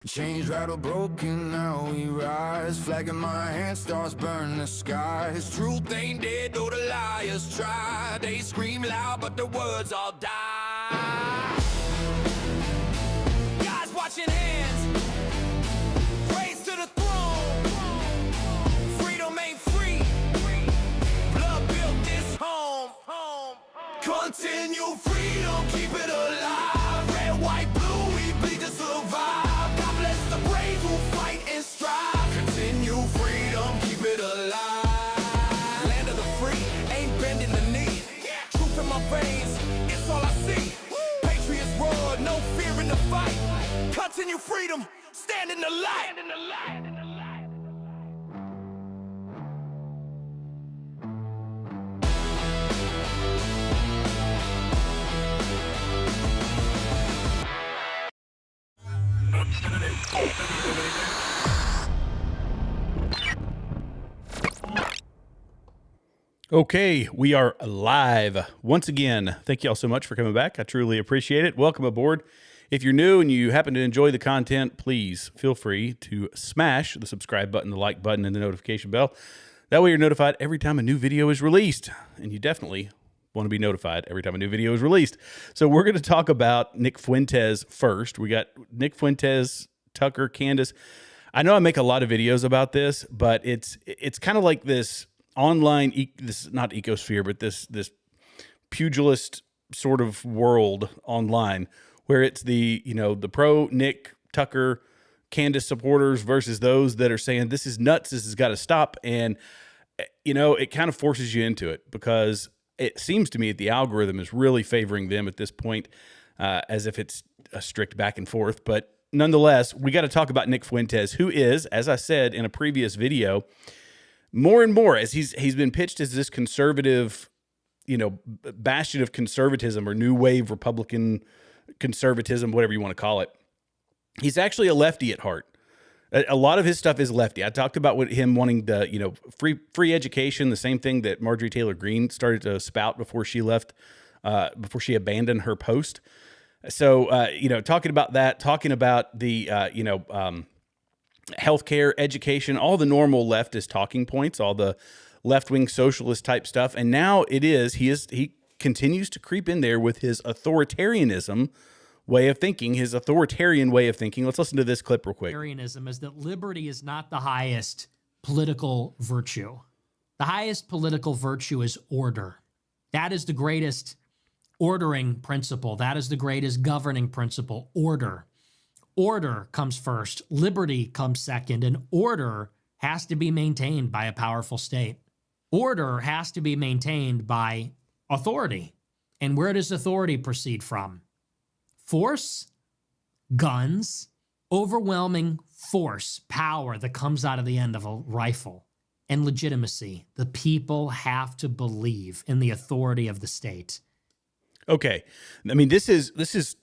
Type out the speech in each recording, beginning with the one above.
Chains rattle broken, now we rise. Flag in my hand starts burning the skies. Truth ain't dead, though the liars try. They scream loud, but the words all die. Guys watching hands, praise to the throne. Freedom ain't free, blood built this home. Continue freedom, keep it alive. Red, white, blue, we bleed to survive. Continue freedom, keep it alive. Land of the free, ain't bending the knee. Truth in my veins, it's all I see. Patriots roar, no fear in the fight. Continue freedom, stand in the light. Okay, we are live once again. Thank you all so much for coming back. I truly appreciate it. Welcome aboard. If you're new and you happen to enjoy the content, please feel free to smash the subscribe button, the like button, and the notification bell. That way you're notified every time a new video is released. And you definitely want to be notified every time a new video is released. So we're going to talk about Nick Fuentes first. We got Nick Fuentes, Tucker, Candace. I know I make a lot of videos about this, but it's kind of like this online, this not ecosphere, but this pugilist sort of world online where it's the pro Nick, Tucker, Candace supporters versus those that are saying this is nuts, this has got to stop. And it kind of forces you into it because it seems to me that the algorithm is really favoring them at this point, as if it's a strict back and forth. But nonetheless, we got to talk about Nick Fuentes, who is, as I said in a previous video, more and more, as he's been pitched as this conservative, bastion of conservatism or new wave Republican conservatism, whatever you want to call it. He's actually a lefty at heart. A lot of his stuff is lefty. I talked about him wanting the, free education, the same thing that Marjorie Taylor Greene started to spout before she left, before she abandoned her post. So, talking about that, talking about the, healthcare, education, all the normal leftist talking points, all the left-wing socialist type stuff. And now he continues to creep in there with his authoritarianism way of thinking, his authoritarian way of thinking. Let's listen to this clip real quick. Authoritarianism is that liberty is not the highest political virtue. The highest political virtue is order. That is the greatest ordering principle. That is the greatest governing principle, order. Order comes first, liberty comes second, and order has to be maintained by a powerful state. Order has to be maintained by authority. And where does authority proceed from? Force, guns, overwhelming force, power that comes out of the end of a rifle, and legitimacy. The people have to believe in the authority of the state. Okay. I mean, this is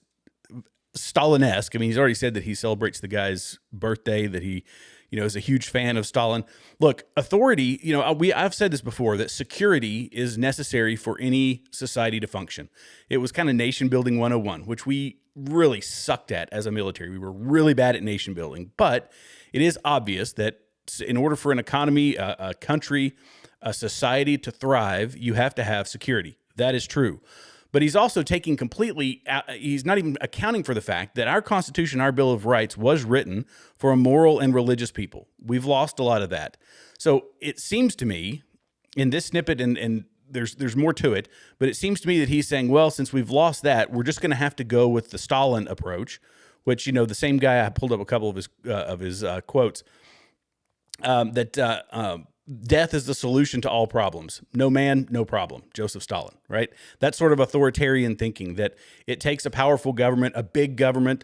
Stalin-esque. I mean, he's already said that he celebrates the guy's birthday, that he, is a huge fan of Stalin. Look, authority, I've said this before, that security is necessary for any society to function. It was kind of nation building 101, which we really sucked at as a military. We were really bad at nation building, but it is obvious that in order for an economy, a country, a society to thrive, you have to have security. That is true. But he's also taking he's not even accounting for the fact that our Constitution, our Bill of Rights was written for a moral and religious people. We've lost a lot of that. So it seems to me in this snippet, and there's more to it, but it seems to me that he's saying, well, since we've lost that, we're just going to have to go with the Stalin approach, which, the same guy, I pulled up a couple of his quotes, death is the solution to all problems. No man, no problem. Joseph Stalin, right? That sort of authoritarian thinking that it takes a powerful government, a big government,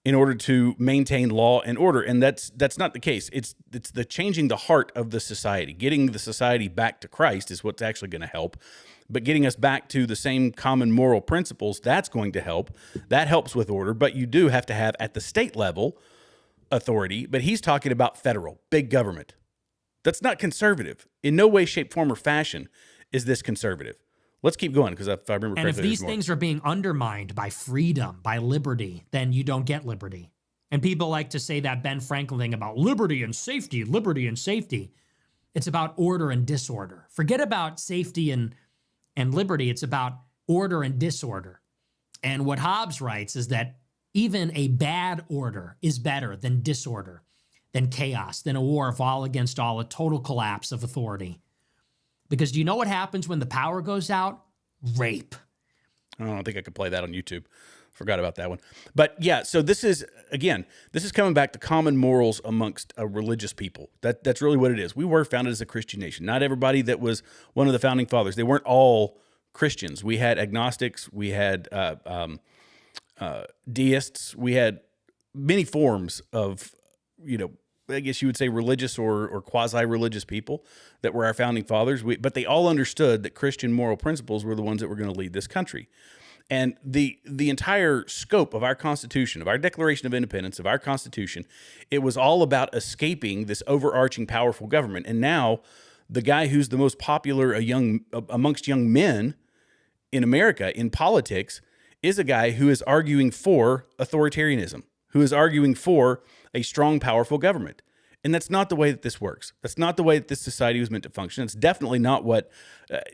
in order to maintain law and order. And that's not the case. It's the changing the heart of the society. Getting the society back to Christ is what's actually going to help. But getting us back to the same common moral principles, that's going to help. That helps with order. But you do have to have, at the state level, authority. But he's talking about federal, big government. That's not conservative. In no way, shape, form, or fashion is this conservative. Let's keep going, because if I remember correctly, and if these things are being undermined by freedom, by liberty, then you don't get liberty. And people like to say that Ben Franklin thing about liberty and safety, liberty and safety. It's about order and disorder. Forget about safety and liberty. It's about order and disorder. And what Hobbes writes is that even a bad order is better than disorder, than chaos, than a war of all against all, a total collapse of authority. Because do you know what happens when the power goes out? Rape. I don't think I could play that on YouTube. Forgot about that one. But yeah, so this is coming back to common morals amongst religious people. That's really what it is. We were founded as a Christian nation. Not everybody that was one of the founding fathers. They weren't all Christians. We had agnostics. We had deists. We had many forms of, I guess you would say religious or quasi-religious people that were our founding fathers. But they all understood that Christian moral principles were the ones that were going to lead this country. And the entire scope of our Constitution, of our Declaration of Independence, of our Constitution, it was all about escaping this overarching powerful government. And now the guy who's the most popular amongst young men in America in politics is a guy who is arguing for authoritarianism, who is arguing for a strong, powerful government. And that's not the way that this works. That's not the way that this society was meant to function. It's definitely not what,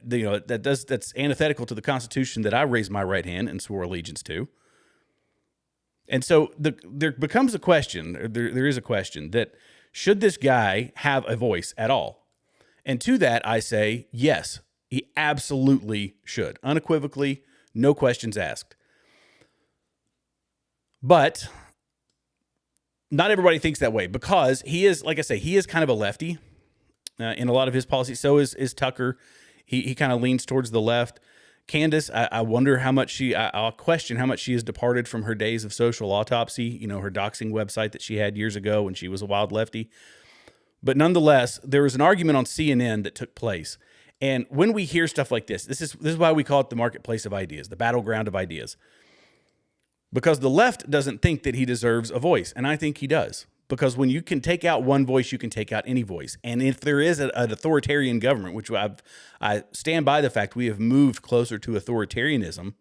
that's antithetical to the Constitution that I raised my right hand and swore allegiance to. And so there becomes a question, there is a question that should this guy have a voice at all? And to that, I say, yes, he absolutely should. Unequivocally, no questions asked. But not everybody thinks that way because he is, like I say, he is kind of a lefty in a lot of his policies. So is Tucker. He kind of leans towards the left. Candace, I wonder how much I'll question how much she has departed from her days of social autopsy, her doxing website that she had years ago when she was a wild lefty. But nonetheless, there was an argument on CNN that took place. And when we hear stuff like this is why we call it the marketplace of ideas, the battleground of ideas. Because the left doesn't think that he deserves a voice, and I think he does. Because when you can take out one voice, you can take out any voice. And if there is an authoritarian government, which I stand by the fact we have moved closer to authoritarianism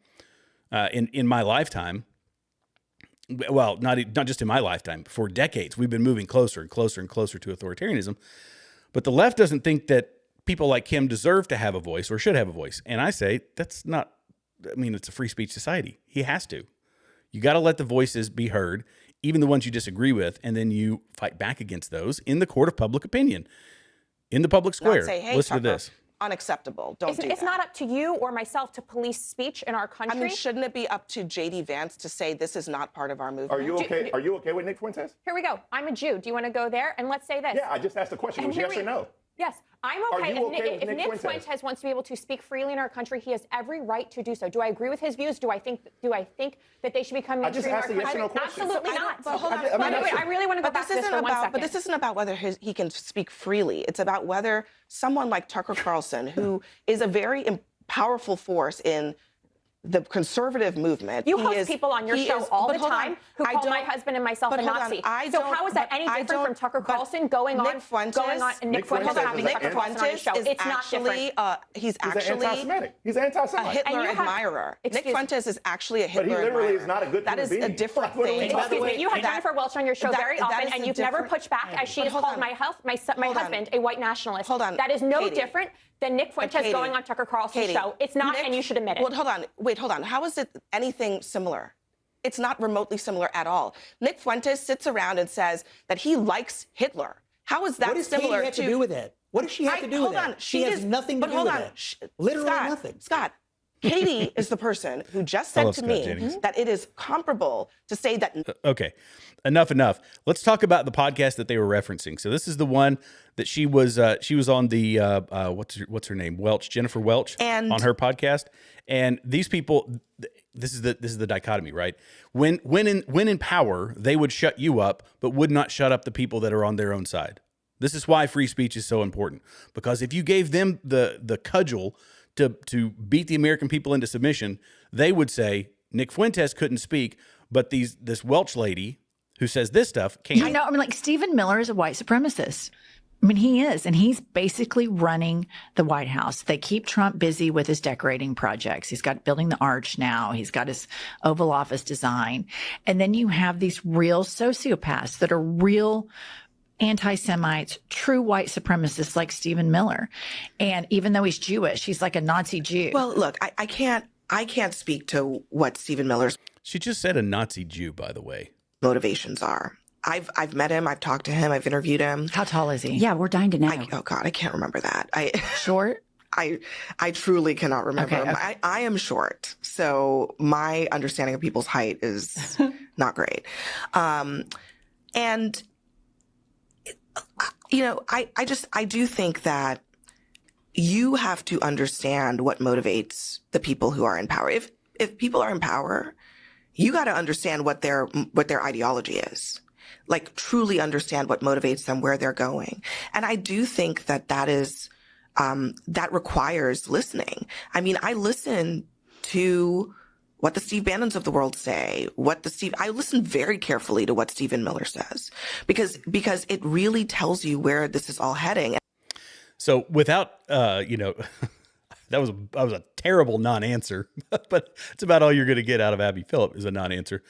in my lifetime. Well, not just in my lifetime. For decades, we've been moving closer and closer and closer to authoritarianism. But the left doesn't think that people like him deserve to have a voice or should have a voice. And I say that's not. It's a free speech society. He has to. You got to let the voices be heard, even the ones you disagree with, and then you fight back against those in the court of public opinion, in the public square. Say, hey, listen Tucker, to this. Unacceptable. Don't do that. It's not up to you or myself to police speech in our country. Shouldn't it be up to J.D. Vance to say this is not part of our movement? Are you okay? Are you okay with Nick Fuentes? Here we go. I'm a Jew. Do you want to go there? And let's say this. Yeah, I just asked the question. Was yes or no? Yes, I'm okay. If Nick Fuentes wants to be able to speak freely in our country, he has every right to do so. Do I agree with his views? Do I think that they should become mainstream in our country? Yes or no question. Absolutely not. But hold on. I really want to go back to this for 1 second. But this isn't about whether he can speak freely. It's about whether someone like Tucker Carlson, who is a very powerful force in the conservative movement. You host people on your show all the time who call my husband and myself a Nazi. So how is that any different from Tucker Carlson going on Nick Fuentes having Tucker Carlson on his show? It's not different. He's actually anti-Semitic. He's anti-Semite. A Hitler admirer. Nick Fuentes is actually a Hitler admirer. But he literally is not a good human being. That is a different thing. Excuse me, you have Jennifer Welch on your show very often, and you've never pushed back as she has called my husband a white nationalist. Hold on. That is no different than Nick Fuentes going on Tucker Carlson's show. It's not, and you should admit it. Well, hold on. How is it anything similar? It's not remotely similar at all. Nick Fuentes sits around and says that he likes Hitler. How is that similar Katie have to do with it? What does she have to do with it? She has nothing to do with it. Literally nothing. Scott, Katie is the person who just said to me that it is comparable to say that. Okay, enough. Let's talk about the podcast that they were referencing. So this is the one that she was on the what's her name, Jennifer Welch, and on her podcast. And these people, this is the dichotomy, right? When in power, they would shut you up, but would not shut up the people that are on their own side. This is why free speech is so important, because if you gave them the cudgel to beat the American people into submission, they would say Nick Fuentes couldn't speak, but this Welch lady who says this stuff can't. I know. Stephen Miller is a white supremacist. I mean, he is, and he's basically running the White House. They keep Trump busy with his decorating projects. He's got building the arch now. He's got his Oval Office design. And then you have these real sociopaths that are real anti-Semites, true white supremacists like Stephen Miller. And even though he's Jewish, he's like a Nazi Jew. Well, look, I can't speak to what Stephen Miller's She just said a Nazi Jew, by the way. motivations are. I've met him. I've talked to him. I've interviewed him. How tall is he? Yeah, we're dying to know. Oh God, I can't remember that. Short? I truly cannot remember. Okay. I am short, so my understanding of people's height is not great. And you know, I do think that you have to understand what motivates the people who are in power. If people are in power, you got to understand what their ideology is. Like, truly understand what motivates them, where they're going. And I do think that is, that requires listening. I mean, I listen to what the Steve Bannons of the world say, I listen very carefully to what Stephen Miller says, because it really tells you where this is all heading. So without, that was a terrible non-answer, but it's about all you're going to get out of Abby Phillip is a non-answer.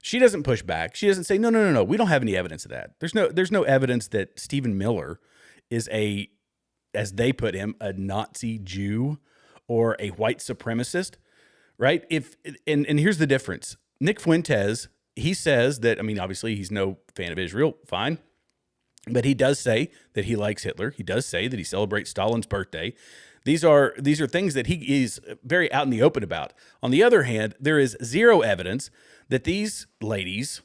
She doesn't push back. She doesn't say, no. We don't have any evidence of that. There's no evidence that Stephen Miller is as they put him, a Nazi Jew or a white supremacist, right? And here's the difference. Nick Fuentes, he says that, I mean, obviously he's no fan of Israel, fine. But he does say that he likes Hitler. He does say that he celebrates Stalin's birthday. These are things that he is very out in the open about. On the other hand, there is zero evidence that these ladies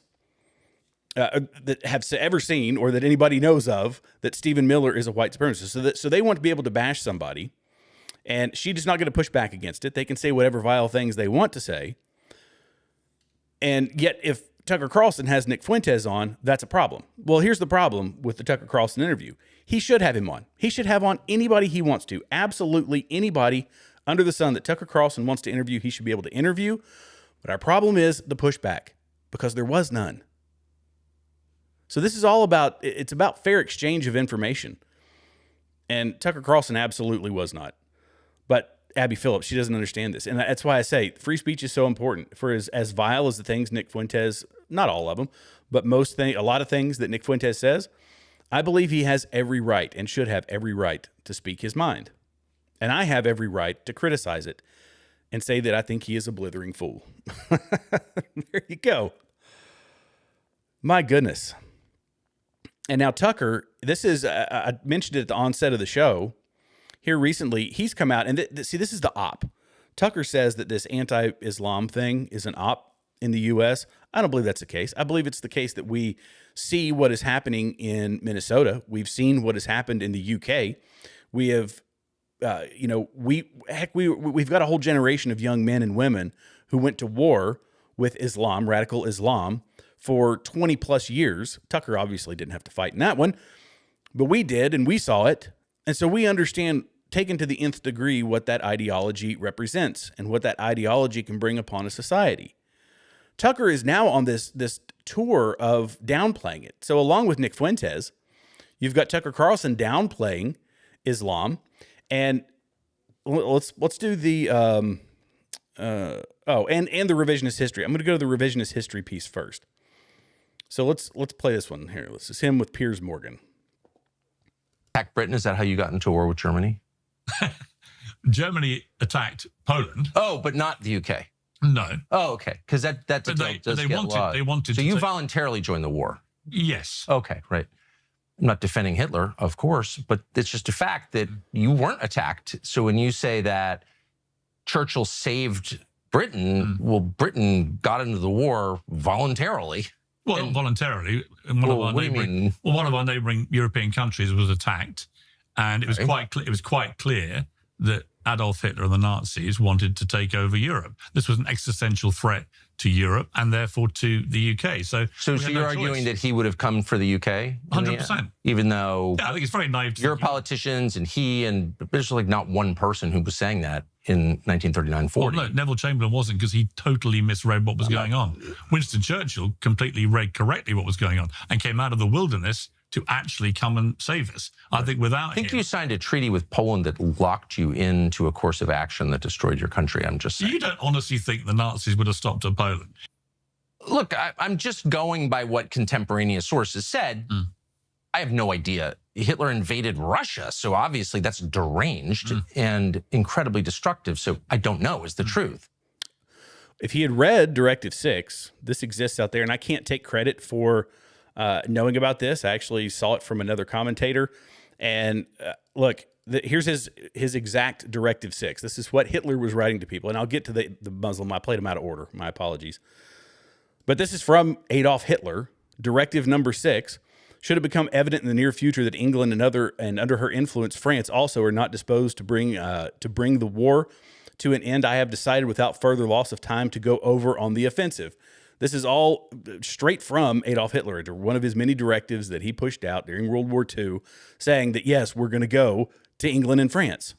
that have ever seen or that anybody knows of that Stephen Miller is a white supremacist. So they want to be able to bash somebody, and she is not going to push back against it. They can say whatever vile things they want to say. And yet, if Tucker Carlson has Nick Fuentes on, that's a problem. Well, here's the problem with the Tucker Carlson interview. He should have him on. He should have on anybody he wants to. Absolutely anybody under the sun that Tucker Carlson wants to interview, he should be able to interview. But our problem is the pushback, because there was none. So this is all about fair exchange of information. And Tucker Carlson absolutely was not. But Abby Phillip, she doesn't understand this. And that's why I say free speech is so important. For as vile as the things Nick Fuentes, not all of them, but a lot of things that Nick Fuentes says, I believe he has every right and should have every right to speak his mind. And I have every right to criticize it and say that I think he is a blithering fool. There you go. My goodness. And now Tucker, this is, I mentioned it at the onset of the show. Here recently, he's come out, and this is the op. Tucker says that this anti-Islam thing is an op in the U.S. I don't believe that's the case. I believe it's the case that we see what is happening in Minnesota. We've seen what has happened in the U.K. We have, we've got a whole generation of young men and women who went to war with Islam, radical Islam, for 20 plus years. Tucker obviously didn't have to fight in that one, but we did, and we saw it. And so we understand, taken to the nth degree, what that ideology represents and what that ideology can bring upon a society. Tucker is now on this tour of downplaying it. So along with Nick Fuentes, you've got Tucker Carlson downplaying Islam. And let's do the and the revisionist history. I'm going to go to the revisionist history piece first. So let's play this one here. This is him with Piers Morgan. Attacked Britain? Is that how you got into a war with Germany? Germany attacked Poland. Oh, but not the UK. No. Oh, okay. Because that does get lost. They wanted. So you voluntarily joined the war. Yes. Okay, right. I'm not defending Hitler, of course, but it's just a fact that you weren't attacked. So when you say that Churchill saved Britain, well, Britain got into the war voluntarily. Well, not voluntarily. One of our neighbouring European countries was attacked, and it was quite clear that Adolf Hitler and the Nazis wanted to take over Europe. This was an existential threat to Europe and therefore to the UK. So you're arguing that he would have come for the UK? 100%. Even though I think it's very naive. Your politicians and there's like not one person who was saying that in 1939-40. Well, no, Neville Chamberlain wasn't, because he totally misread what was going on. Winston Churchill completely read correctly what was going on and came out of the wilderness to actually come and save us. I think without him, you signed a treaty with Poland that locked you into a course of action that destroyed your country. I'm just saying. You don't honestly think the Nazis would have stopped at Poland? Look, I'm just going by what contemporaneous sources said. I have no idea. Hitler invaded Russia, so obviously that's deranged and incredibly destructive. So I don't know is the truth. If he had read Directive 6, this exists out there, and I can't take credit for knowing about this. I actually saw it from another commentator. And look, here's his exact Directive 6. This is what Hitler was writing to people. And I'll get to the Muslim. I played them out of order. My apologies. But this is from Adolf Hitler. Directive number 6. Should it become evident in the near future that England and under her influence, France also are not disposed to bring the war to an end, I have decided without further loss of time to go over on the offensive. This is all straight from Adolf Hitler, one of his many directives that he pushed out during World War II, saying that, yes, we're going to go to England and France.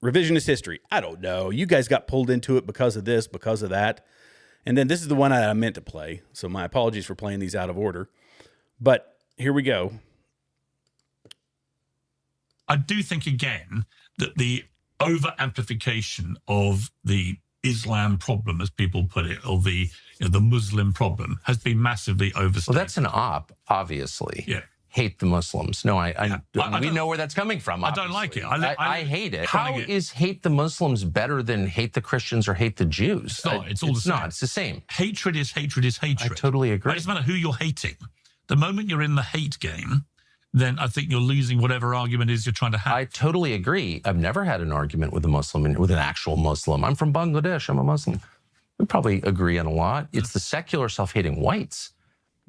Revisionist history. I don't know. You guys got pulled into it because of this, because of that. And then this is the one I meant to play. So my apologies for playing these out of order. But here we go. I do think, again, that the over-amplification of the Islam problem, as people put it, or the Muslim problem, has been massively overstated. Well, that's an obviously. Yeah. Hate the Muslims. No, we know where that's coming from. Obviously. I don't like it. I hate it. How is hate the Muslims better than hate the Christians or hate the Jews? It's not. It's all the same. Not. It's the same. Hatred is hatred is hatred. I totally agree. It doesn't matter who you're hating. The moment you're in the hate game, then I think you're losing whatever argument it is you're trying to have. I totally agree. I've never had an argument with a Muslim, with an actual Muslim. I'm from Bangladesh. I'm a Muslim. We probably agree on a lot. It's the secular self-hating whites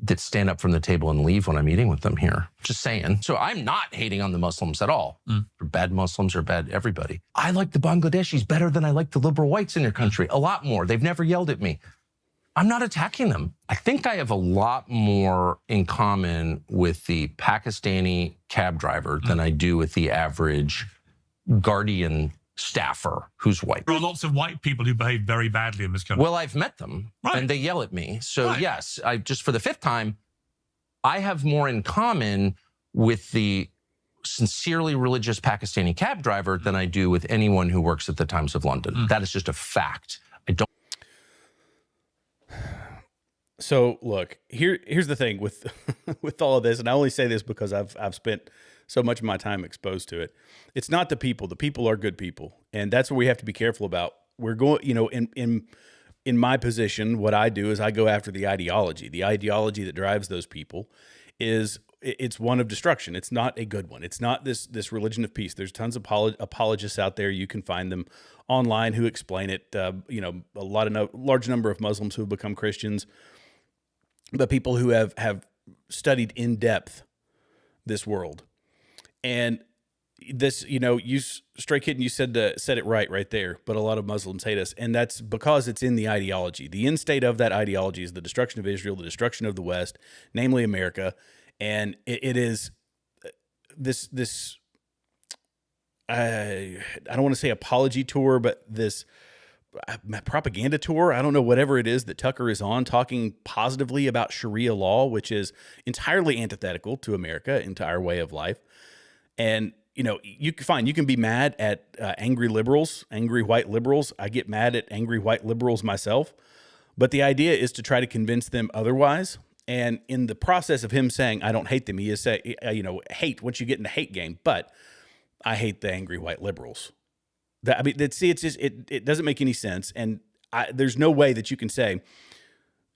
that stand up from the table and leave when I'm eating with them here. Just saying. So I'm not hating on the Muslims at all. Or bad Muslims or bad everybody. I like the Bangladeshis better than I like the liberal whites in your country. A lot more. They've never yelled at me. I'm not attacking them. I think I have a lot more in common with the Pakistani cab driver than I do with the average Guardian staffer who's white. There are lots of white people who behave very badly in this country. Well, I've met them, and they yell at me. So yes, I just for the 5th time, I have more in common with the sincerely religious Pakistani cab driver than I do with anyone who works at the Times of London. That is just a fact. I don't. So look, here's the thing with with all of this, and I only say this because I've spent so much of my time exposed to it. It's not the people. The people are good people, and that's what we have to be careful about. We're going, in my position, what I do is I go after the ideology. The ideology that drives those people it's one of destruction. It's not a good one. It's not this religion of peace. There's tons of apologists out there. You can find them online who explain it. A large number of Muslims who have become Christians, but people who have studied in depth this world. And this, you Stray Kitten, you said it right there, but a lot of Muslims hate us. And that's because it's in the ideology. The end state of that ideology is the destruction of Israel, the destruction of the West, namely America. And it is this I don't want to say apology tour, but this propaganda tour. I don't know, whatever it is that Tucker is on, talking positively about Sharia law, which is entirely antithetical to America, into our way of life. And, you can be mad at angry liberals, angry white liberals. I get mad at angry white liberals myself. But the idea is to try to convince them otherwise. And in the process of him saying, I don't hate them, he is saying, hate, once you get in the hate game, but I hate the angry white liberals. It doesn't make any sense. And there's no way that you can say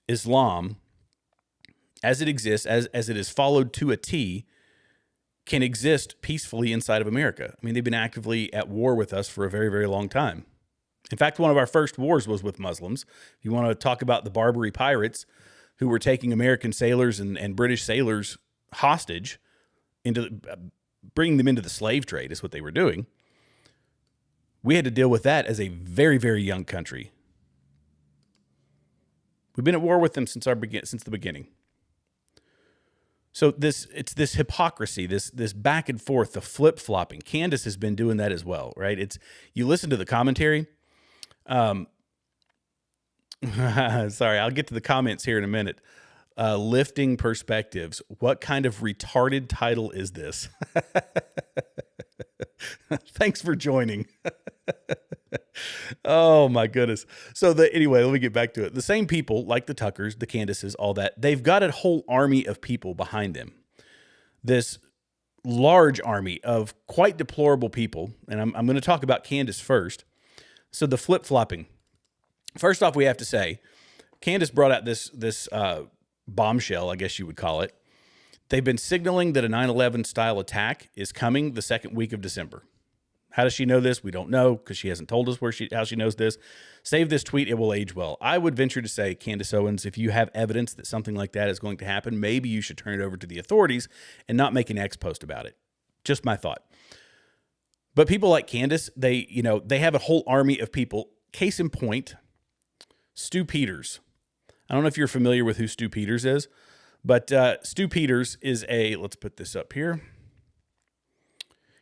Islam, as it exists, as it is followed to a T, can exist peacefully inside of America. I mean, they've been actively at war with us for a very, very long time. In fact, one of our first wars was with Muslims. If you want to talk about the Barbary pirates who were taking American sailors and British sailors hostage, bringing them into the slave trade is what they were doing. We had to deal with that as a very, very young country. We've been at war with them since the beginning. So it's this hypocrisy, this back and forth, the flip-flopping. Candace has been doing that as well, right? You listen to the commentary. Sorry, I'll get to the comments here in a minute. Lifting Perspectives. What kind of retarded title is this? Thanks for joining. Oh my goodness. So anyway, let me get back to it. The same people, like the Tuckers, the Candaces, all that, they've got a whole army of people behind them. This large army of quite deplorable people. And I'm going to talk about Candace first. So the flip-flopping. First off, we have to say, Candace brought out this bombshell, I guess you would call it. They've been signaling that a 9/11 style attack is coming the second week of December. How does she know this? We don't know, because she hasn't told us how she knows this. Save this tweet. It will age well. I would venture to say, Candace Owens, if you have evidence that something like that is going to happen, maybe you should turn it over to the authorities and not make an X post about it. Just my thought. But people like Candace, they have a whole army of people. Case in point, Stu Peters. I don't know if you're familiar with who Stu Peters is, but Stu Peters is let's put this up here.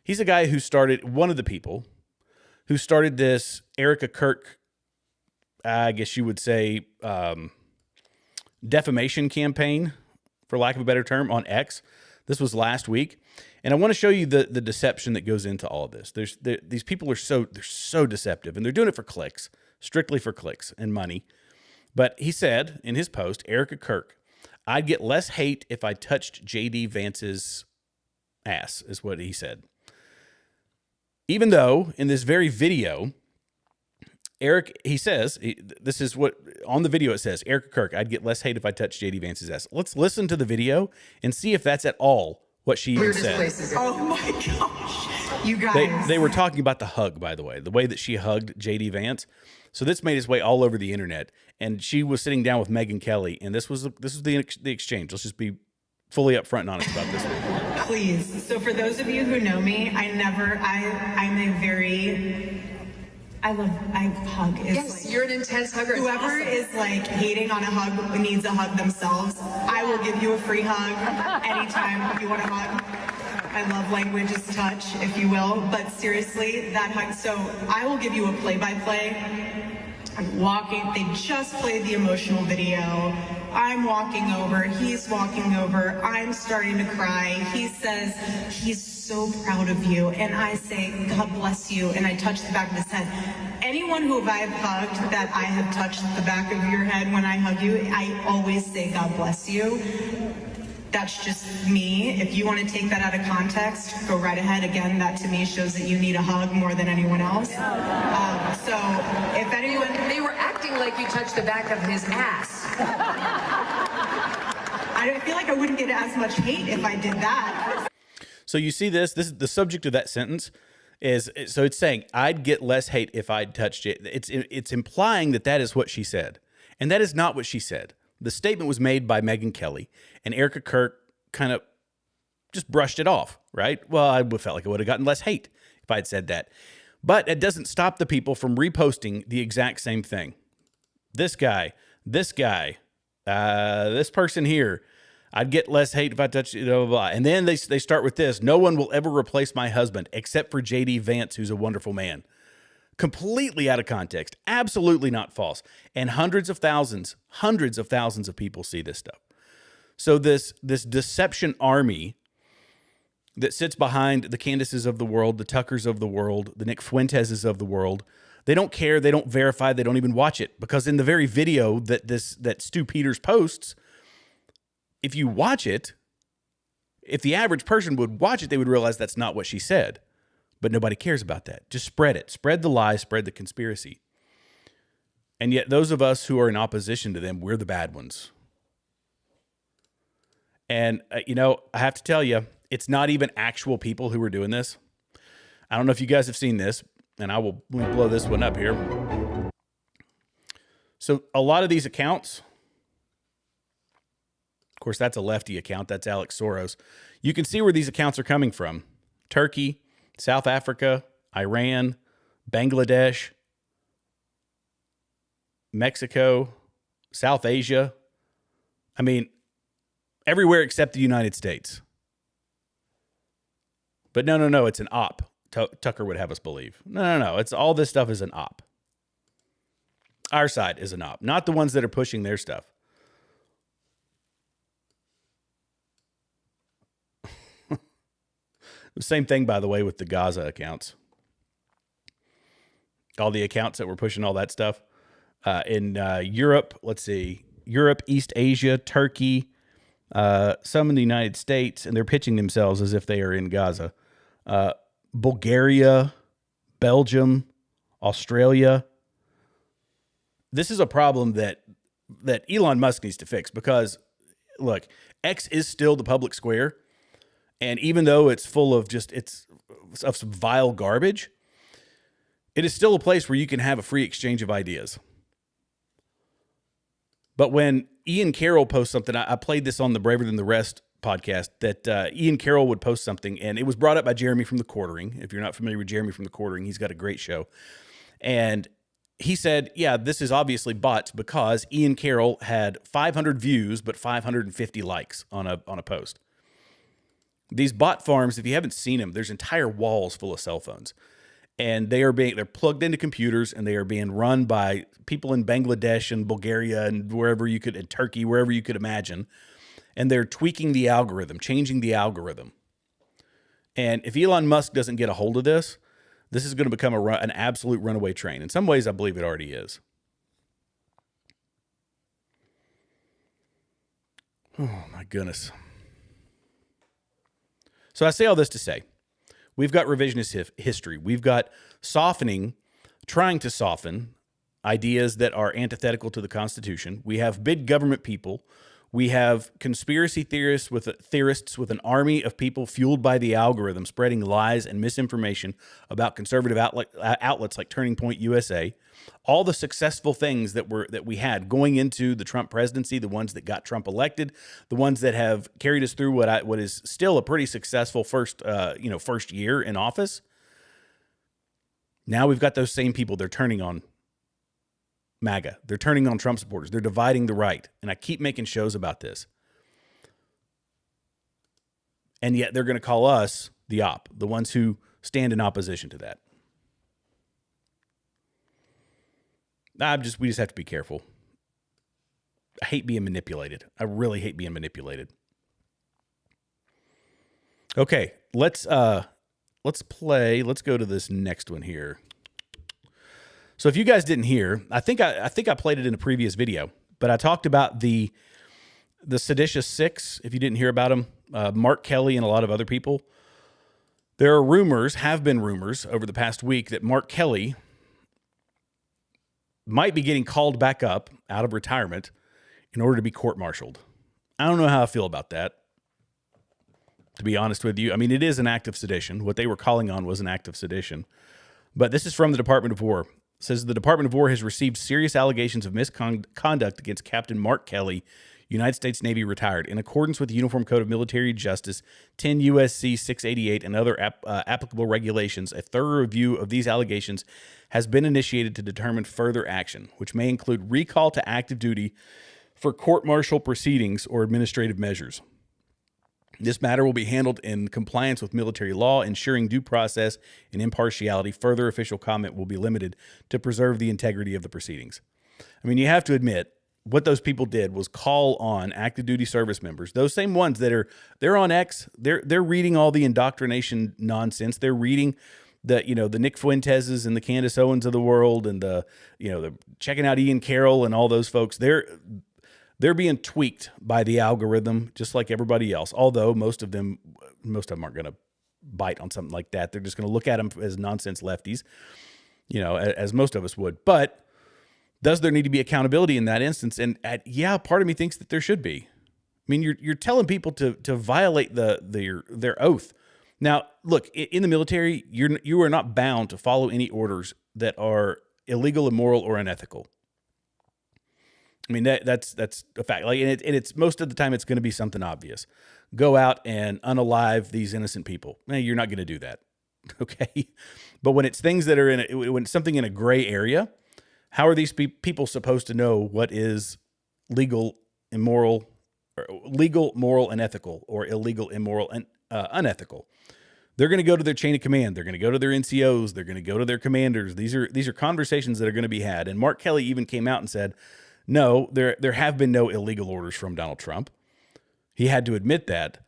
He's a guy who started, one of the people who started this Erica Kirk, I guess you would say, defamation campaign, for lack of a better term, on X. This was last week. And I want to show you the deception that goes into all of this. These people are so deceptive, and they're doing it for clicks, strictly for clicks and money. But he said in his post, Erica Kirk, I'd get less hate if I touched J.D. Vance's ass, is what he said. Even though in this very video, he says, this is what, on the video it says, Erica Kirk, I'd get less hate if I touched J.D. Vance's ass. Let's listen to the video and see if that's at all what she even said. Oh my gosh. You guys. They were talking about the hug, by the way that she hugged J.D. Vance. So this made its way all over the internet. And she was sitting down with Megyn Kelly, and this was the exchange. Let's just be fully upfront and honest about this one. Please. So for those of you who know me, I hug. Yes, you're an intense hugger. Whoever awesome. Is like hating on a hug needs a hug themselves. I will give you a free hug anytime you want a hug. My love language is touch, if you will. But seriously, that hug. So I will give you a play-by-play. I'm walking. They just played the emotional video. I'm walking over. He's walking over. I'm starting to cry. He says he's so proud of you. And I say, God bless you. And I touch the back of his head. Anyone who I've hugged that I have touched the back of your head when I hug you, I always say, God bless you. That's just me. If you want to take that out of context, go right ahead. Again, that to me shows that you need a hug more than anyone else. So if anyone... They were acting like you touched the back of his ass. I feel like I wouldn't get as much hate if I did that. So you see this is the subject of that sentence. So it's saying, I'd get less hate if I'd touched it. It's implying that is what she said. And that is not what she said. The statement was made by Megyn Kelly, and Erica Kirk kind of just brushed it off, right? Well, I felt like I would have gotten less hate if I had said that. But it doesn't stop the people from reposting the exact same thing. This guy, this person here, I'd get less hate if I touched it, blah, blah, blah. And then they start with this, no one will ever replace my husband except for J.D. Vance, who's a wonderful man. Completely out of context, absolutely not false. And hundreds of thousands of people see this stuff. So this deception army that sits behind the Candaces of the world, the Tuckers of the world, the Nick Fuenteses of the world, they don't care, they don't verify, they don't even watch it. Because in the very video that Stu Peters posts, if you watch it, if the average person would watch it, they would realize that's not what she said. But nobody cares about that. Just spread it. Spread the lie, spread the conspiracy. And yet those of us who are in opposition to them, we're the bad ones. And, I have to tell you, it's not even actual people who are doing this. I don't know if you guys have seen this, and let me blow this one up here. So a lot of these accounts, of course, that's a lefty account. That's Alex Soros. You can see where these accounts are coming from. Turkey, South Africa, Iran, Bangladesh, Mexico, South Asia. I mean, everywhere except the United States. But no, it's an op. Tucker would have us believe. No. It's all this stuff is an op. Our side is an op, not the ones that are pushing their stuff. Same thing, by the way, with the Gaza accounts. All the accounts that were pushing all that stuff. In Europe, let's see, Europe, East Asia, Turkey, some in the United States, and they're pitching themselves as if they are in Gaza. Bulgaria, Belgium, Australia. This is a problem that Elon Musk needs to fix because, look, X is still the public square, and even though it's full of of some vile garbage, it is still a place where you can have a free exchange of ideas. But when Ian Carroll posts something, I played this on the Braver Than the Rest podcast, that Ian Carroll would post something, and it was brought up by Jeremy from The Quartering. If you're not familiar with Jeremy from The Quartering, he's got a great show. And he said, yeah, this is obviously bots because Ian Carroll had 500 views but 550 likes on a post. These bot farms, if you haven't seen them, there's entire walls full of cell phones. And they're plugged into computers, and they are being run by people in Bangladesh and Bulgaria and and Turkey, wherever you could imagine. And they're tweaking the algorithm, changing the algorithm. And if Elon Musk doesn't get a hold of this, this is going to become an absolute runaway train. In some ways, I believe it already is. Oh, my goodness. So I say all this to say, we've got revisionist history. We've got trying to soften ideas that are antithetical to the Constitution. We have big government people. We have conspiracy theorists with an army of people fueled by the algorithm spreading lies and misinformation about conservative outlets like Turning Point USA. All the successful things that we had going into the Trump presidency, the ones that got Trump elected, the ones that have carried us through what is still a pretty successful first year in office. Now we've got those same people. They're turning on MAGA. They're turning on Trump supporters. They're dividing the right. And I keep making shows about this. And yet they're going to call us the ones who stand in opposition to that. We just have to be careful. I hate being manipulated. I really hate being manipulated. Okay, let's go to this next one here. So if you guys didn't hear, I think I played it in a previous video, but I talked about the seditious six. If you didn't hear about them, Mark Kelly and a lot of other people. There are have been rumors over the past week that Mark Kelly might be getting called back up out of retirement in order to be court-martialed. I don't know how I feel about that, to be honest with you. I mean, it is an act of sedition. What they were calling on was an act of sedition. But this is from the Department of War. It says the Department of War has received serious allegations of misconduct against Captain Mark Kelly, United States Navy retired. In accordance with the Uniform Code of Military Justice, 10 U.S.C. 688, and other applicable regulations, a thorough review of these allegations has been initiated to determine further action, which may include recall to active duty for court-martial proceedings or administrative measures. This matter will be handled in compliance with military law, ensuring due process and impartiality. Further official comment will be limited to preserve the integrity of the proceedings. I mean, you have to admit, what those people did was call on active duty service members, those same ones they're on X, they're reading all the indoctrination nonsense. They're reading the Nick Fuenteses and the Candace Owens of the world, and the checking out Ian Carroll and all those folks. They're being tweaked by the algorithm just like everybody else. Although most of them aren't going to bite on something like that. They're just going to look at them as nonsense lefties, as most of us would. But does there need to be accountability in that instance? And part of me thinks that there should be. I mean, you're telling people to violate their oath. Now, look, in the military, you are not bound to follow any orders that are illegal, immoral, or unethical. I mean, that's a fact. Like, and it's most of the time it's going to be something obvious. Go out and unalive these innocent people. You're not going to do that, okay? But when it's things that are when it's something in a gray area, how are these people supposed to know what is legal, immoral, or legal, moral, and ethical, or illegal, immoral, and unethical? They're going to go to their chain of command. They're going to go to their NCOs. They're going to go to their commanders. These are conversations that are going to be had. And Mark Kelly even came out and said, no, there have been no illegal orders from Donald Trump. He had to admit that.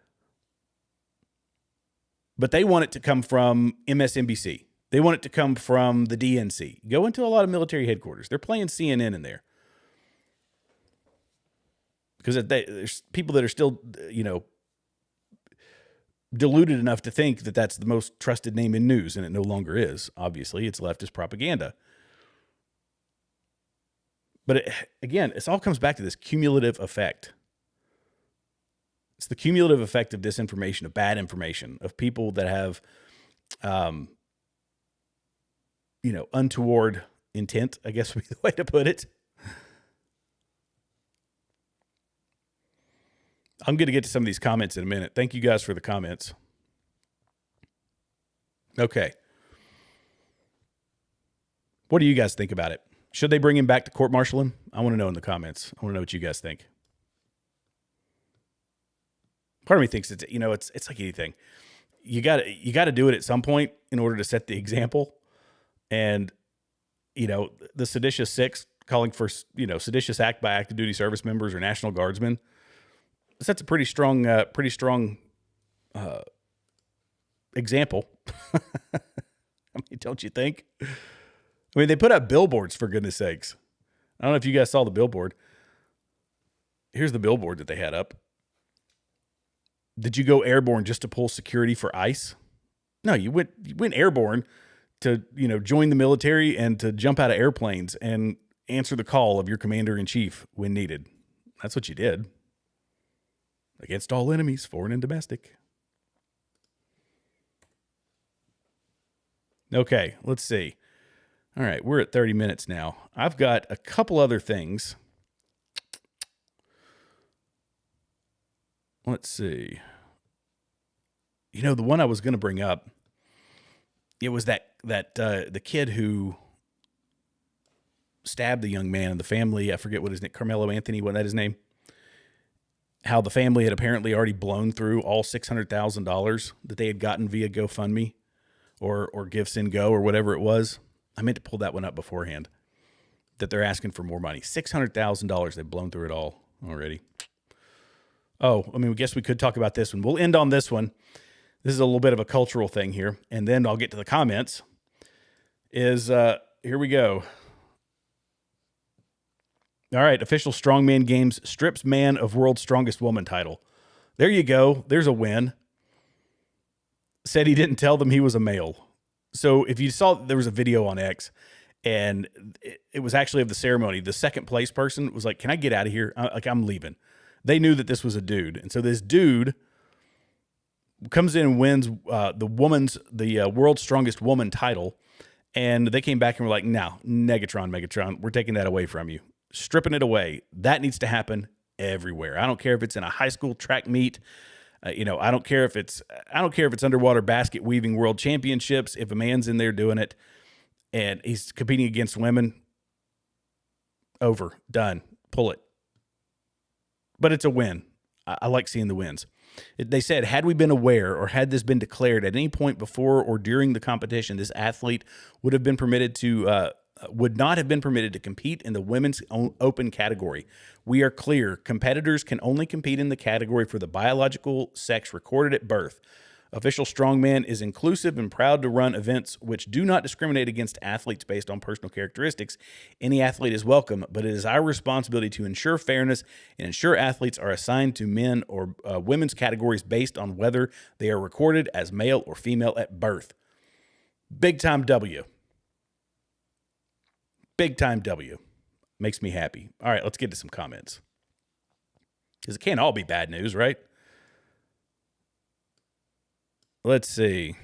But they want it to come from MSNBC. They want it to come from the DNC. Go into a lot of military headquarters. They're playing CNN in there. Because there's people that are still, deluded enough to think that that's the most trusted name in news, and it no longer is. Obviously, it's leftist propaganda. But again, it all comes back to this cumulative effect. It's the cumulative effect of disinformation, of bad information, of people that have, untoward intent, I guess would be the way to put it. I'm going to get to some of these comments in a minute. Thank you guys for the comments. Okay. What do you guys think about it? Should they bring him back to court-martial him? I want to know in the comments. I want to know what you guys think. Part of me thinks it's like anything. You got to do it at some point in order to set the example. And the seditious six calling for seditious act by active duty service members or National Guardsmen. That's a pretty strong example. I mean, don't you think? I mean, they put up billboards, for goodness sakes. I don't know if you guys saw the billboard. Here's the billboard that they had up. Did you go airborne just to pull security for ICE? No, you went airborne to, join the military and to jump out of airplanes and answer the call of your commander-in-chief when needed. That's what you did. Against all enemies, foreign and domestic. Okay, let's see. All right, we're at 30 minutes now. I've got a couple other things. Let's see. The one I was going to bring up, it was that the kid who stabbed the young man in the family. I forget what his name, Carmelo Anthony, wasn't that his name? How the family had apparently already blown through all $600,000 that they had gotten via GoFundMe or GiveSendGo or whatever it was. I meant to pull that one up beforehand, that they're asking for more money. $600,000. They've blown through it all already. Oh, I guess we could talk about this one. We'll end on this one. This is a little bit of a cultural thing here, and then I'll get to the comments. Here we go. All right, official Strongman Games strips man of World's Strongest Woman title. There you go. There's a win. Said he didn't tell them he was a male. So if you saw, there was a video on X, and it was actually of the ceremony. The second place person was like, "Can I get out of here? I'm leaving." They knew that this was a dude, and so this dude comes in and wins the World's Strongest Woman title, and they came back and were like, "No, Megatron, we're taking that away from you." Stripping it away. That needs to happen everywhere. I don't care if it's in a high school track meet. I don't care if it's underwater basket weaving world championships. If a man's in there doing it and he's competing against women, over, done, pull it. But it's a win. I like seeing the wins. They said, had we been aware or had this been declared at any point before or during the competition, this athlete would not have been permitted to compete in the women's open category. We are clear. Competitors can only compete in the category for the biological sex recorded at birth. Official Strongman is inclusive and proud to run events which do not discriminate against athletes based on personal characteristics. Any athlete is welcome, but it is our responsibility to ensure fairness and ensure athletes are assigned to men or women's categories based on whether they are recorded as male or female at birth. Big time W. Big time W. Makes me happy. All right, let's get to some comments. Because it can't all be bad news, right? Let's see.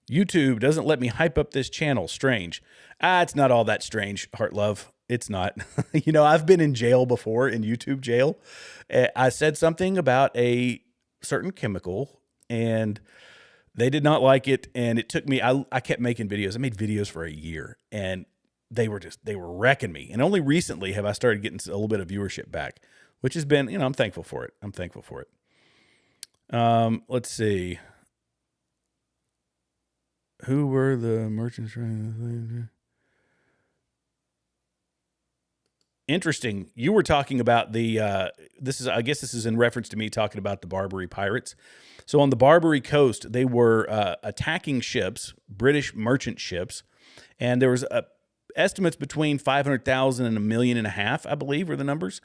YouTube doesn't let me hype up this channel. Strange. It's not all that strange, Heart Love. It's not. I've been in jail before, in YouTube jail. I said something about a certain chemical, and they did not like it, and it took me, I kept making videos. I made videos for a year, and they were wrecking me. And only recently have I started getting a little bit of viewership back, which has been, I'm thankful for it. Let's see. Who were the merchants trying to? interesting. You were talking about the, I guess this is in reference to me talking about the Barbary pirates. So on the Barbary coast, they were attacking ships, British merchant ships, and there was estimates between 500,000 and 1.5 million, I believe, are the numbers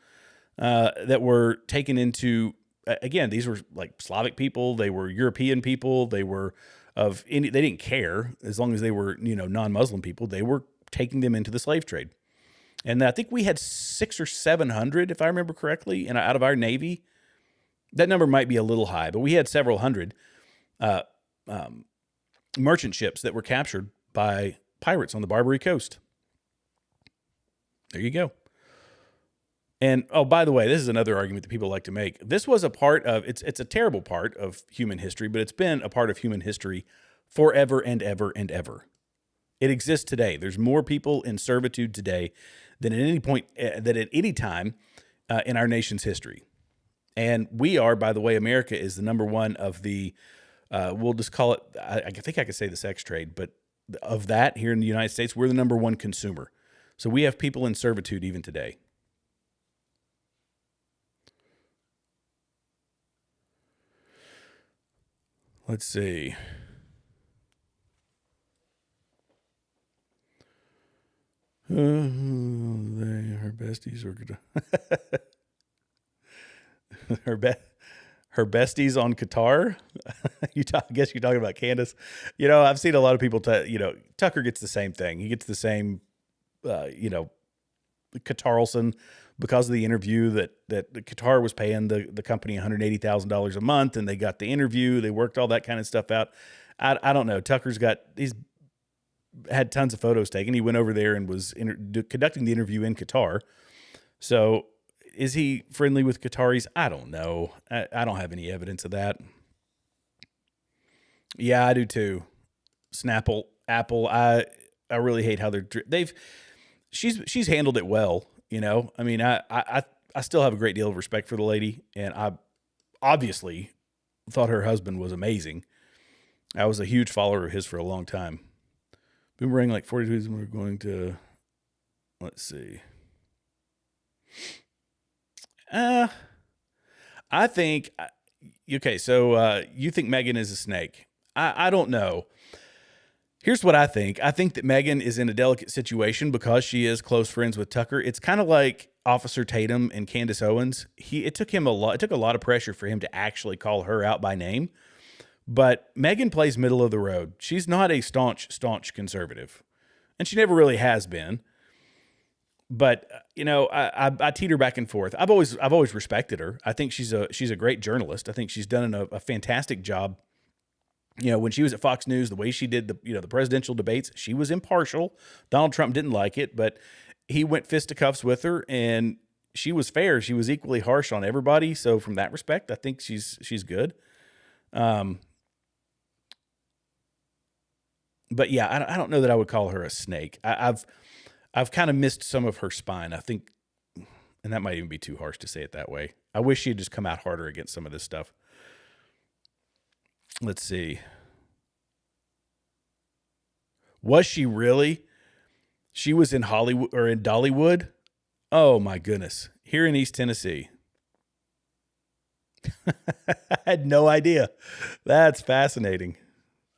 that were taken into. Again, these were like Slavic people, they were European people, they were they didn't care as long as they were non-Muslim people. They were taking them into the slave trade, and I think we had 600 or 700, if I remember correctly, and out of our Navy. That number might be a little high, but we had several hundred merchant ships that were captured by pirates on the Barbary coast. There you go. And, oh, by the way, this is another argument that people like to make. This was a part of, it's a terrible part of human history, but it's been a part of human history forever and ever and ever. It exists today. There's more people in servitude today than at any point, than at any time in our nation's history. And we are, by the way, America is the number one of the, we'll just call it, I think I could say the sex trade, but of that here in the United States, we're the number one consumer. So we have people in servitude even today. Let's see. Her besties were good. Her besties on Qatar. I guess you're talking about Candace. I've seen a lot of people. Tucker gets the same thing. He gets the same. Carlson, because of the interview that Qatar was paying the company $180,000 a month, and they got the interview. They worked all that kind of stuff out. I don't know. He's had tons of photos taken. He went over there and was conducting the interview in Qatar. So. Is he friendly with Qataris? I don't know. I don't have any evidence of that. Yeah, I do too. Snapple, Apple. I really hate how she's handled it well. I mean, I still have a great deal of respect for the lady, and I obviously thought her husband was amazing. I was a huge follower of his for a long time. Been wearing like 42s, and we're going to, let's see. I think, okay, so you think Meghan is a snake. I don't know. Here's what I think. I think that Meghan is in a delicate situation because she is close friends with Tucker. It's kind of like Officer Tatum and Candace Owens. It took a lot of pressure for him to actually call her out by name. But Meghan plays middle of the road. She's not a staunch conservative, and she never really has been. But I teeter back and forth. I've always respected her. I think she's a great journalist. I think she's done a fantastic job. When she was at Fox News, the way she did the presidential debates, she was impartial. Donald Trump didn't like it, but he went fisticuffs with her, and she was fair. She was equally harsh on everybody. So from that respect, I think she's good. But yeah, I don't know that I would call her a snake. I've kind of missed some of her spine, I think, and that might even be too harsh to say it that way. I wish she had just come out harder against some of this stuff. Let's see. Was she really? She was in Hollywood or in Dollywood? Oh my goodness. Here in East Tennessee. I had no idea. That's fascinating.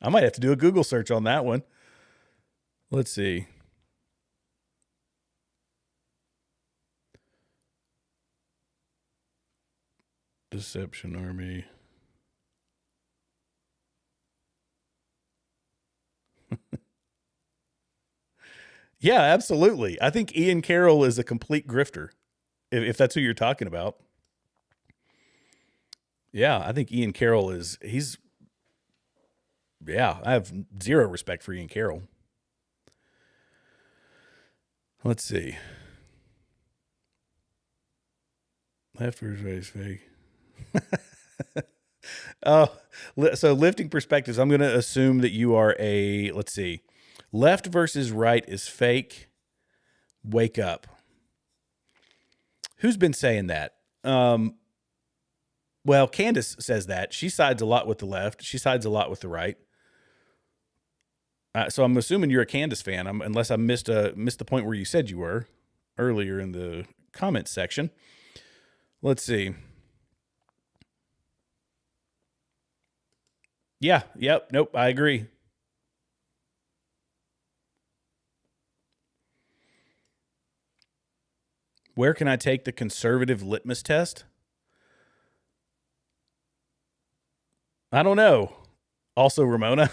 I might have to do a Google search on that one. Let's see. Deception Army. Yeah, absolutely. I think Ian Carroll is a complete grifter, if that's who you're talking about. Yeah, I think Ian Carroll I have zero respect for Ian Carroll. Let's see. Left versus right is fake. Oh, so lifting perspectives. I'm going to assume that you are let's see. Left versus right is fake. Wake up. Who's been saying that? Well, Candace says that. She sides a lot with the left. She sides a lot with the right. So I'm assuming you're a Candace fan, unless I missed the point where you said you were. earlier in the comment section. Let's see. Yeah, yep, nope, I agree. Where can I take the conservative litmus test? I don't know. Also, Ramona,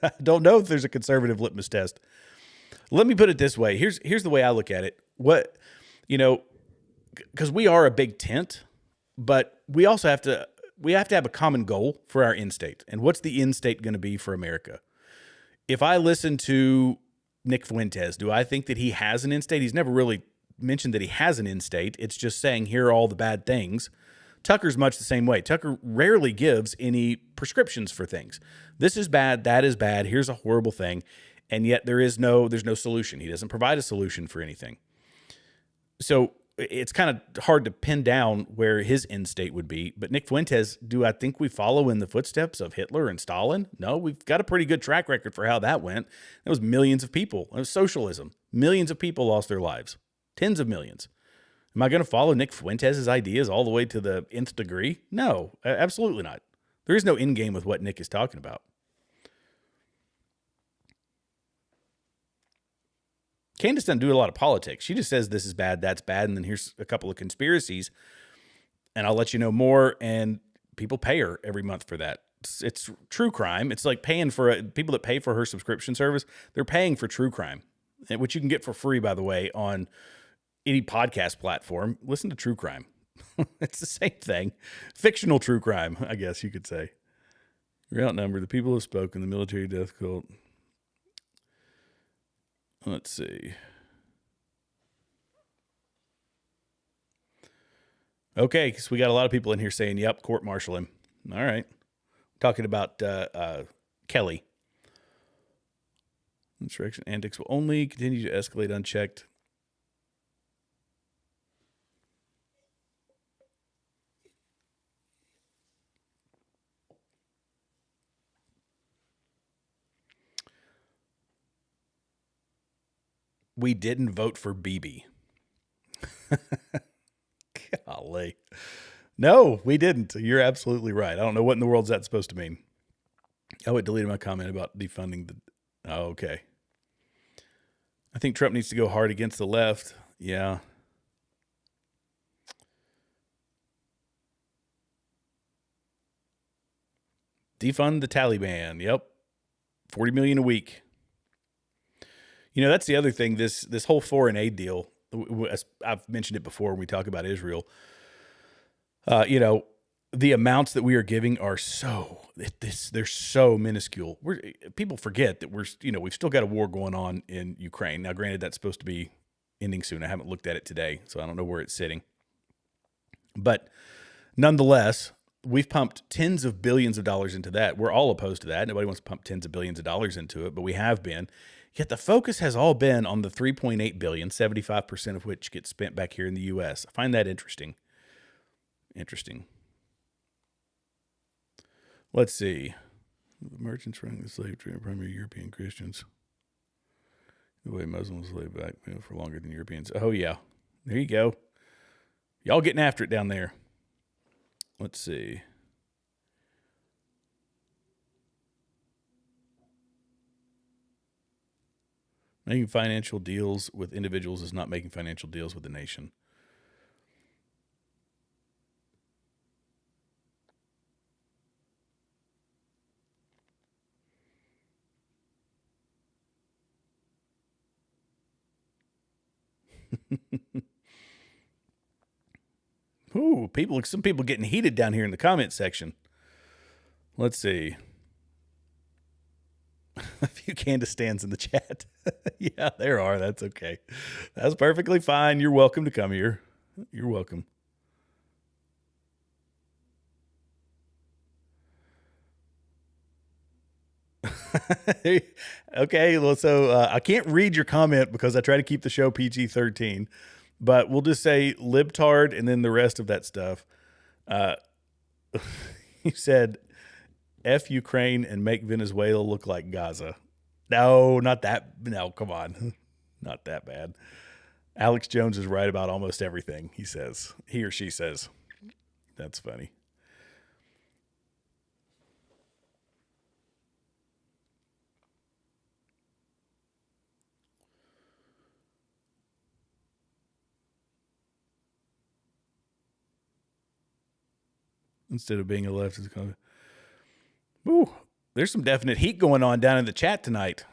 I don't know if there's a conservative litmus test. Let me put it this way. Here's the way I look at it. Because we are a big tent, but we also have to have a common goal for our end state. And what's the end state going to be for America? If I listen to Nick Fuentes, do I think that he has an end state? He's never really mentioned that he has an end state. It's just saying, here are all the bad things. Tucker's much the same way. Tucker rarely gives any prescriptions for things. This is bad. That is bad. Here's a horrible thing. And yet there's no solution. He doesn't provide a solution for anything. So it's kind of hard to pin down where his end state would be. But Nick Fuentes, do I think we follow in the footsteps of Hitler and Stalin? No, we've got a pretty good track record for how that went. It was millions of people. It was socialism. Millions of people lost their lives. Tens of millions. Am I going to follow Nick Fuentes' ideas all the way to the nth degree? No, absolutely not. There is no end game with what Nick is talking about. Candace doesn't do a lot of politics. She just says this is bad, that's bad, and then here's a couple of conspiracies, and I'll let you know more, and people pay her every month for that. It's true crime. It's like paying for people that pay for her subscription service, they're paying for true crime, which you can get for free, by the way, on any podcast platform. Listen to true crime. It's the same thing. Fictional true crime, I guess you could say. You're outnumbered. The people have spoken. The military death cult. Let's see. Okay, because we got a lot of people in here saying, yep, court-martial him. All right. Talking about Kelly. Insurrection antics will only continue to escalate unchecked. We didn't vote for BB. Golly. No, we didn't. You're absolutely right. I don't know what in the world is that supposed to mean. Oh, it deleted my comment about defunding the... Oh, okay. I think Trump needs to go hard against the left. Yeah. Defund the Taliban. Yep. $40 million a week. You know, that's the other thing. This whole foreign aid deal, I've mentioned it before when we talk about Israel. The amounts that we are giving are they're so minuscule. People forget that we've still got a war going on in Ukraine. Now, granted, that's supposed to be ending soon. I haven't looked at it today, so I don't know where it's sitting. But nonetheless, we've pumped tens of billions of dollars into that. We're all opposed to that. Nobody wants to pump tens of billions of dollars into it, but we have been. Yet the focus has all been on the $3.8 billion, 75% of which gets spent back here in the U.S. I find that interesting. Let's see. The merchants running the slave trade are primarily European Christians. The way Muslims slave back for longer than Europeans. Oh, yeah. There you go. Y'all getting after it down there. Let's see. Making financial deals with individuals is not making financial deals with the nation. Ooh, some people getting heated down here in the comment section. Let's see. A few Candace stands in the chat. Yeah, there are. That's okay. That's perfectly fine. You're welcome to come here. You're welcome. Okay, well, so I can't read your comment because I try to keep the show PG-13, but we'll just say libtard and then the rest of that stuff. You said F Ukraine and make Venezuela look like Gaza. No, not that. No, come on. Not that bad. Alex Jones is right about almost everything he says. He or she says. That's funny. Instead of being a leftist. Ooh, there's some definite heat going on down in the chat tonight.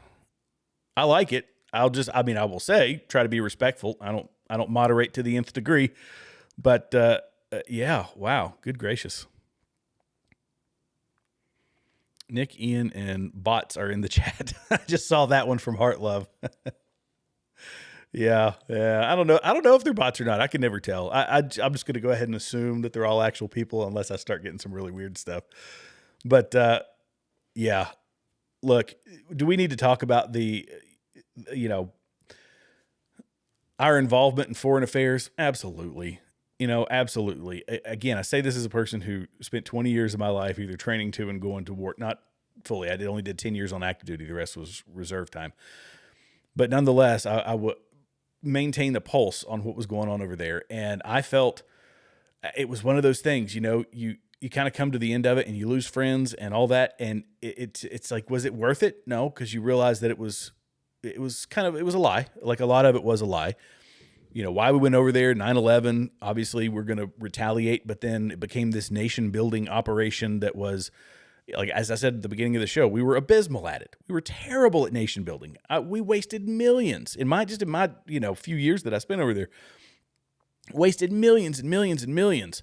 I like it. I will say, try to be respectful. I don't moderate to the nth degree, but yeah, wow, good gracious. Nick, Ian, and bots are in the chat. I just saw that one from Heart Love. Yeah. I don't know if they're bots or not. I can never tell. I'm just going to go ahead and assume that they're all actual people unless I start getting some really weird stuff. But yeah, look, do we need to talk about our involvement in foreign affairs? Absolutely. Absolutely. Again, I say this as a person who spent 20 years of my life either training to and going to war. Not fully. I only did 10 years on active duty. The rest was reserve time. But nonetheless, I would maintain the pulse on what was going on over there. And I felt it was one of those things, you kind of come to the end of it and you lose friends and all that. And it's like, was it worth it? No, because you realize that it was a lie. Like a lot of it was a lie. Why we went over there, 9/11, obviously we're going to retaliate, but then it became this nation building operation that was, like, as I said at the beginning of the show, we were abysmal at it. We were terrible at nation building. We wasted millions in my few years that I spent over there, wasted millions and millions and millions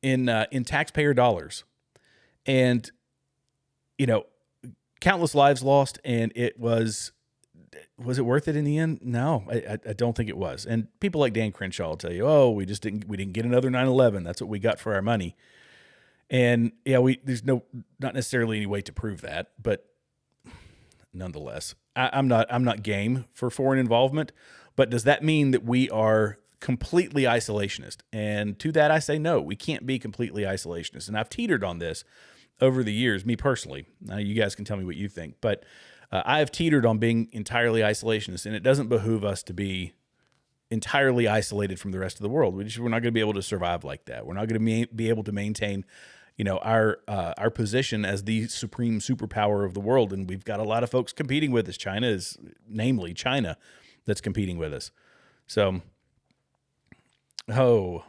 in taxpayer dollars, and countless lives lost. And it was it worth it in the end? No, I don't think it was. And people like Dan Crenshaw will tell you, oh, we didn't get another 9/11. That's what we got for our money. And yeah, there's not necessarily any way to prove that, but nonetheless, I'm not game for foreign involvement. But does that mean that we are completely isolationist? And to that, I say no. We can't be completely isolationist. And I've teetered on this over the years, me personally. Now, you guys can tell me what you think, but I have teetered on being entirely isolationist, and it doesn't behoove us to be entirely isolated from the rest of the world. We're not going to be able to survive like that. We're not going to be able to maintain, our position as the supreme superpower of the world. And we've got a lot of folks competing with us. Namely China, that's competing with us. So, I'm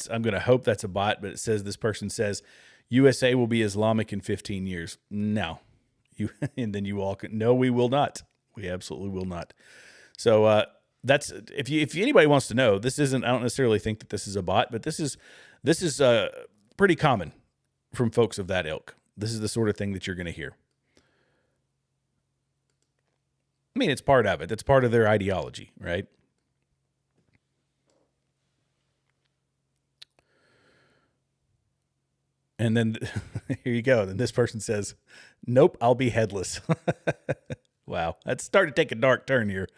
going to hope that's a bot, but this person says USA will be Islamic in 15 years. No. And then you all can, no, we will not. We absolutely will not. So that's, if anybody wants to know, this isn't, I don't necessarily think that this is a bot, but this is pretty common from folks of that ilk. This is the sort of thing that you're going to hear. I mean, it's part of it. That's part of their ideology, right? And then here you go. Then this person says, nope, I'll be headless. Wow. That's starting to take a dark turn here.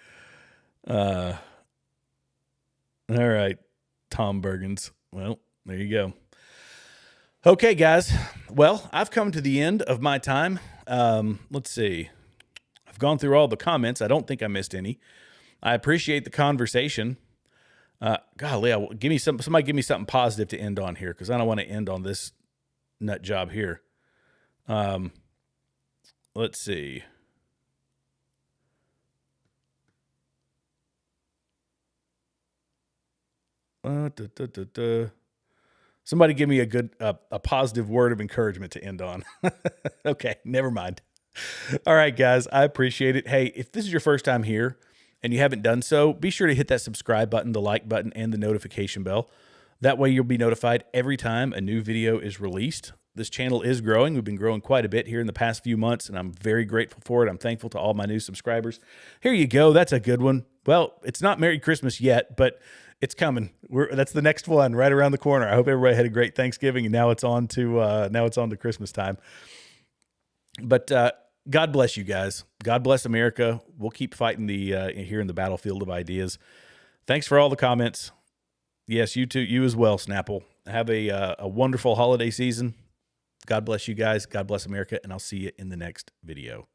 All right, Tom Bergens. Well, there you go. Okay, guys. Well, I've come to the end of my time. Let's see. I've gone through all the comments. I don't think I missed any. I appreciate the conversation. Golly, somebody give me something positive to end on here, because I don't want to end on this nut job here. Let's see. Somebody give me a positive word of encouragement to end on. Okay, never mind. All right, guys, I appreciate it. Hey, if this is your first time here and you haven't done so, be sure to hit that subscribe button, the like button, and the notification bell. That way you'll be notified every time a new video is released. This channel is growing. We've been growing quite a bit here in the past few months, and I'm very grateful for it. I'm thankful to all my new subscribers. Here you go. That's a good one. Well, it's not Merry Christmas yet, but it's coming. That's the next one right around the corner. I hope everybody had a great Thanksgiving, and now it's on to Christmas time. But God bless you guys. God bless America. We'll keep fighting here in the battlefield of ideas. Thanks for all the comments. Yes, you too. You as well, Snapple. Have a wonderful holiday season. God bless you guys. God bless America. And I'll see you in the next video.